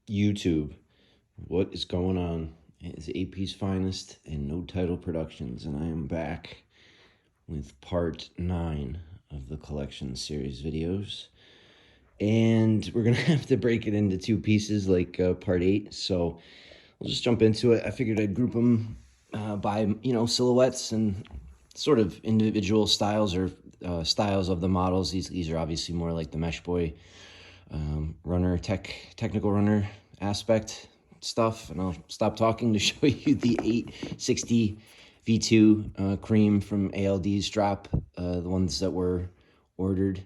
YouTube, what is going on? It is AP's Finest and No Title Productions, and I am back with part 9 of the collection series videos. And we're going to have to break it into two pieces like part 8, so we'll just jump into it. I figured I'd group them by, silhouettes and sort of individual styles or styles of the models. These are obviously more like the Mesh Boy runner, technical runner aspect stuff, and I'll stop talking to show you the 860 V2 cream from ALD's drop, the ones that were ordered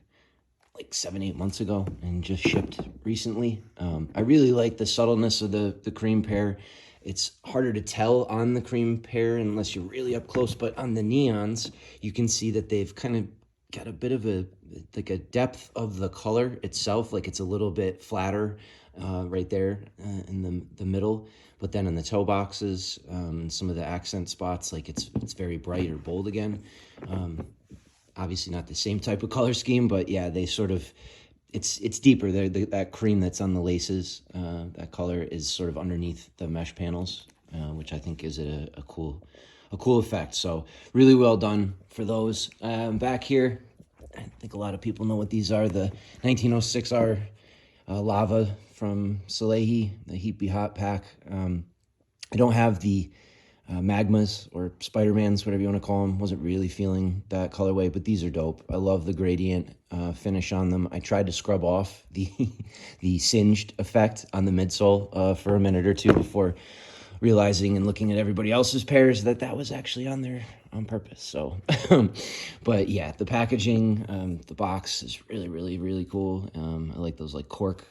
like 7-8 months ago and just shipped recently. I really like the subtleness of the cream pair. It's harder to tell on the cream pair unless you're really up close, but on the neons, you can see that they've kind of got a bit of a depth of the color itself, like it's a little bit flatter right there in the middle, but then in the toe boxes, some of the accent spots, like it's very bright or bold again. Obviously not the same type of color scheme, but yeah, they sort of, it's deeper. That cream that's on the laces, that color is sort of underneath the mesh panels, which I think is a cool effect. So really well done for those. Back here, I think a lot of people know what these are. The 1906R Lava from Salehe, the Heat Be Hot pack. I don't have the Magmas or Spider-Mans, whatever you want to call them. Wasn't really feeling that colorway, but these are dope. I love the gradient finish on them. I tried to scrub off the the singed effect on the midsole for a minute or two before realizing and looking at everybody else's pairs that was actually on there on purpose. So, but yeah, the packaging, the box is really cool. I like those like cork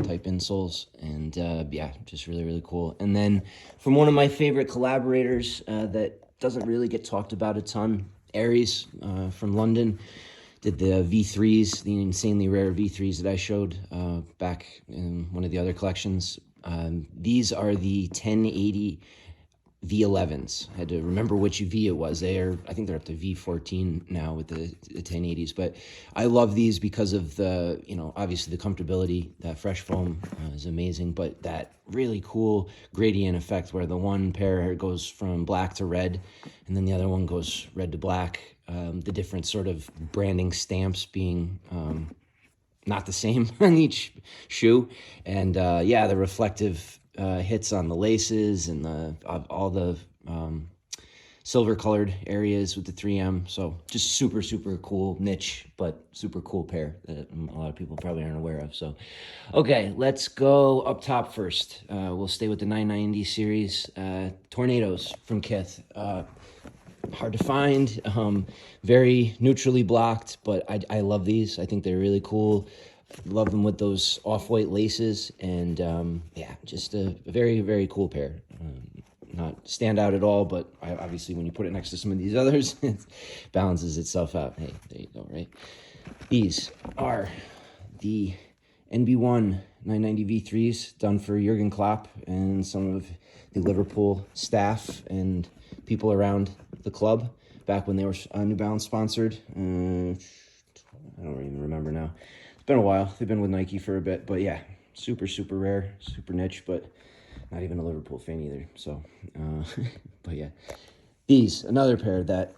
type insoles, and yeah, just really cool. And then from one of my favorite collaborators that doesn't really get talked about a ton, Aries from London, did the V3s, the insanely rare V3s that I showed back in one of the other collections. These are the 1080 V11s. I had to remember which V it was. I think they're up to V14 now with the 1080s. But I love these because of the, obviously the comfortability. That fresh foam is amazing, but that really cool gradient effect where the one pair goes from black to red, and then the other one goes red to black. The different sort of branding stamps being not the same on each shoe, and yeah, the reflective hits on the laces and all the silver colored areas with the 3M. So just super cool niche, but super cool pair that a lot of people probably aren't aware of. So okay, let's go up top first. We'll stay with the 990 series. Tornadoes from Kith. Hard to find, very neutrally blocked, but I love these. I think they're really cool. Love them with those off-white laces, and yeah, just a very cool pair. Not stand out at all, but obviously when you put it next to some of these others, it balances itself out. Hey, there you go, right? These are the NB1 990 V3s done for Jurgen Klopp and some of the Liverpool staff and people around the club back when they were New Balance sponsored. I don't even remember now. It's been a while. They've been with Nike for a bit, but yeah, super rare, super niche, but not even a Liverpool fan either. So, but yeah, these, another pair that,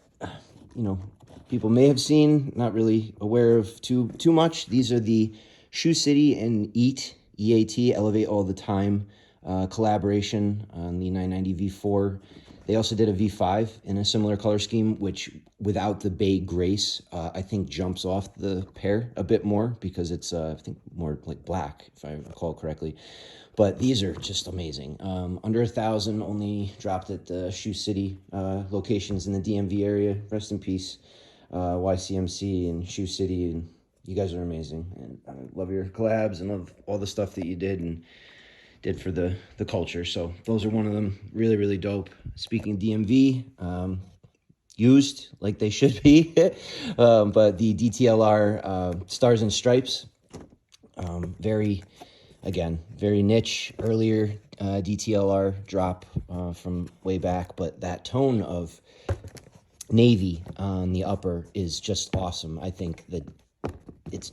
people may have seen, not really aware of too much. These are the Shoe City and EAT, Elevate All the Time collaboration on the 990 V4. They also did a V5 in a similar color scheme, which without the bay grace, I think jumps off the pair a bit more because it's, I think, more like black, if I recall correctly. But these are just amazing. Under 1,000, only dropped at the Shoe City locations in the DMV area. Rest in peace, YCMC and Shoe City. And you guys are amazing. And I love your collabs and love all the stuff that you did and did for the culture. So those are one of them. Really dope. Speaking of DMV, used like they should be. But the DTLR Stars and Stripes, very niche, earlier DTLR drop from way back, but that tone of navy on the upper is just awesome. I think that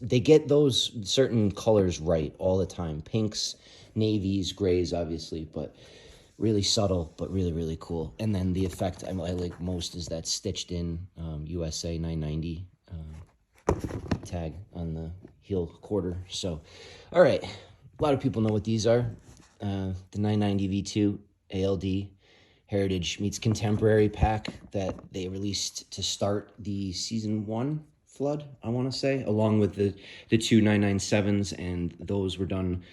they get those certain colors right all the time. Pinks, navies, grays, obviously, but really subtle, but really, really cool. And then the effect I like most is that stitched in USA 990 tag on the heel quarter. So, all right, a lot of people know what these are. The 990 V2 ALD Heritage meets Contemporary pack that they released to start the season 1 flood, I want to say, along with the two 997s, and those were done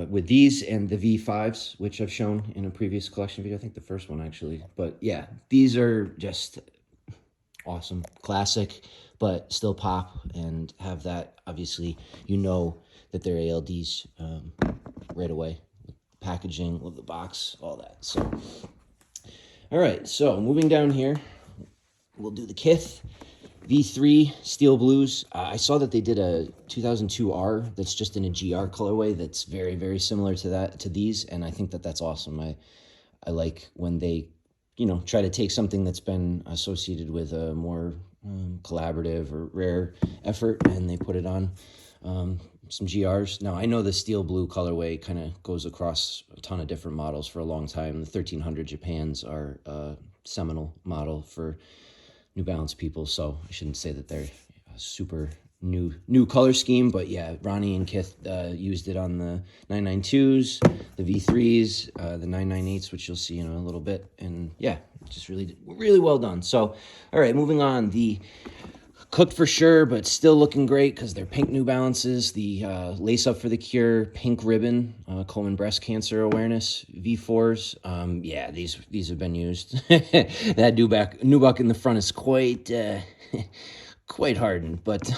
with these and the V5s, which I've shown in a previous collection video. I think the first one, actually. But yeah, these are just awesome. Classic, but still pop and have that, obviously, you know that they're ALDs right away. Packaging, love the box, all that. So, all right, so moving down here, we'll do the Kith V3 Steel Blues. I saw that they did a 2002R that's just in a GR colorway that's very, very similar to these, and I think that that's awesome. I like when they, you know, try to take something that's been associated with a more collaborative or rare effort, and they put it on some GRs. Now, I know the steel blue colorway kind of goes across a ton of different models for a long time. The 1300 Japans are a seminal model for New Balance people, so I shouldn't say that they're a super new color scheme, but yeah, Ronnie and Kith used it on the 992s, the V3s, the 998s, which you'll see in a little bit, and yeah, just really, really well done. So, all right, moving on, the cooked for sure, but still looking great because they're pink New Balances. The Lace Up for the Cure pink ribbon, Koman breast cancer awareness V4s. Yeah, these have been used. That nubuck in the front is quite quite hardened, but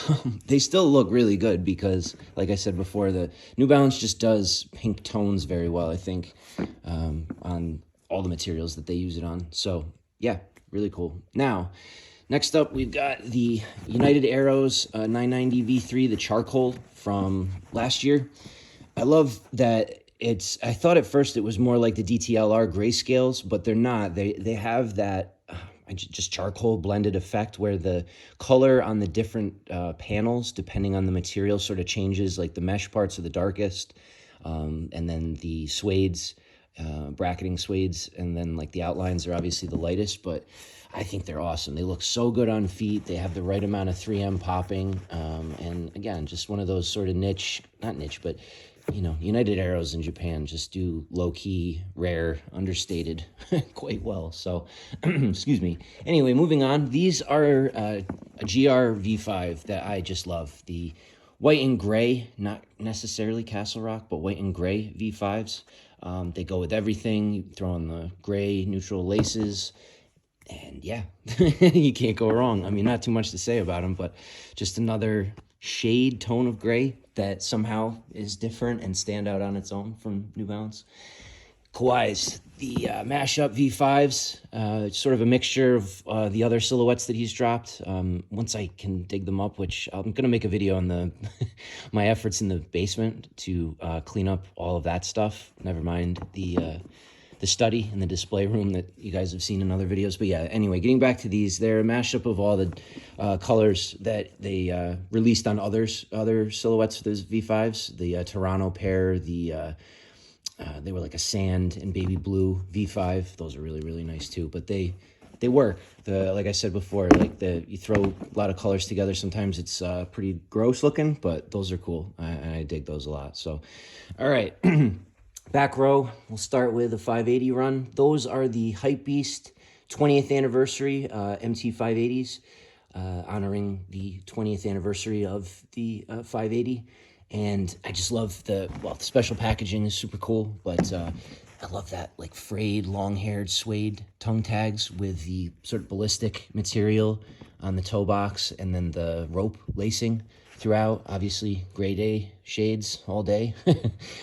they still look really good because, like I said before, the New Balance just does pink tones very well, I think, on all the materials that they use it on. So yeah, really cool. Now, next up, we've got the United Arrows 990 V3, the charcoal from last year. I love that I thought at first it was more like the DTLR grayscales, but they're not. They have that just charcoal blended effect where the color on the different panels, depending on the material, sort of changes. Like the mesh parts are the darkest, and then the suedes, bracketing suedes, and then like the outlines are obviously the lightest, but I think they're awesome. They look so good on feet. They have the right amount of 3M popping. And again, just one of those sort of not niche, but, you know, United Arrows in Japan just do low-key, rare, understated quite well. So, excuse me. Anyway, moving on. These are a GR V5 that I just love. The white and gray, not necessarily Castle Rock, but white and gray V5s. They go with everything. You throw in the gray neutral laces, and yeah, you can't go wrong. I mean, not too much to say about them, but just another shade tone of gray that somehow is different and stand out on its own from New Balance. Kawhi's, the mashup V5s, sort of a mixture of the other silhouettes that he's dropped. Once I can dig them up, which I'm going to make a video on my efforts in the basement to clean up all of that stuff. Never mind the study and the display room that you guys have seen in other videos. But yeah, anyway, getting back to these, they're a mashup of all the colors that they released on other silhouettes for those V5s. The Toronto pair, they were like a sand and baby blue V5. Those are really, really nice too. But they work. Like I said before, like you throw a lot of colors together. Sometimes it's pretty gross looking, but those are cool. I dig those a lot. So, all right. Back row, we'll start with the 580 run. Those are the Hypebeast 20th anniversary MT 580s, honoring the 20th anniversary of the 580. And I just love the special packaging is super cool, but I love that like frayed, long-haired suede tongue tags with the sort of ballistic material on the toe box and then the rope lacing throughout. Obviously, gray day shades all day.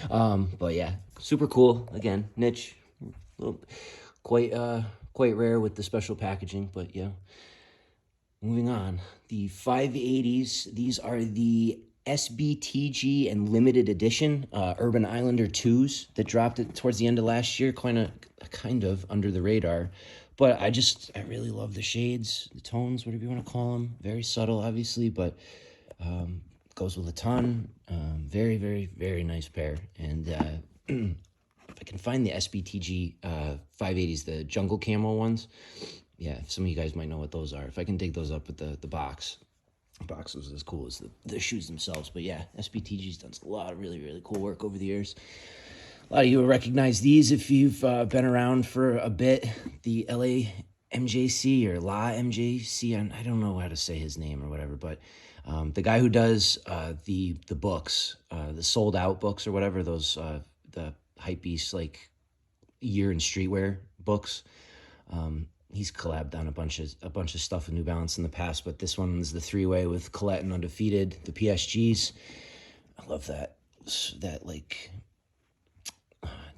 But yeah, super cool. Again, niche, quite rare with the special packaging. But yeah, moving on. The 580s. These are the SBTG and limited edition Urban Islander 2s that dropped it towards the end of last year, kind of under the radar. But I really love the shades, the tones, whatever you want to call them. Very subtle, obviously, but Goes with a ton. Very, very, very nice pair. And if I can find the SBTG 580s, the jungle camo ones, yeah, some of you guys might know what those are. If I can dig those up with the box. The box was as cool as the shoes themselves. But yeah, SBTG's done a lot of really, really cool work over the years. A lot of you will recognize these if you've been around for a bit. The LA-MJC or La-MJC, I don't know how to say his name or whatever, but the guy who does the books, the sold out books or whatever, those the Hypebeast like year in streetwear books. He's collabed on a bunch of stuff with New Balance in the past, but this one's the 3-way with Colette and Undefeated, the PSGs. I love that like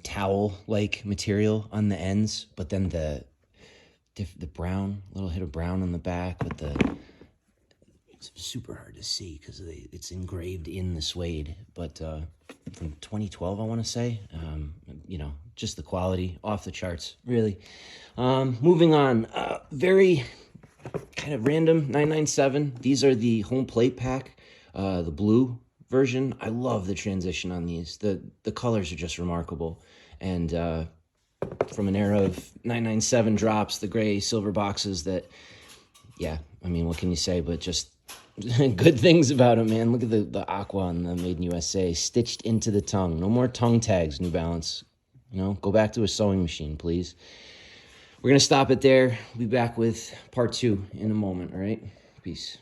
towel like material on the ends, but then the brown, little hit of brown on the back with it's super hard to see because it's engraved in the suede, but from 2012 I want to say. Just the quality off the charts, really. Moving on, very kind of random 997. These are the home plate pack, the blue version. I love the transition on these. The colors are just remarkable. And from an era of 997 drops, the gray silver boxes that, yeah, I mean, what can you say but just good things about them, man. Look at the aqua on the Made in USA, stitched into the tongue. No more tongue tags, New Balance. Go back to a sewing machine, please. We're going to stop it there. We'll be back with part 2 in a moment, all right? Peace.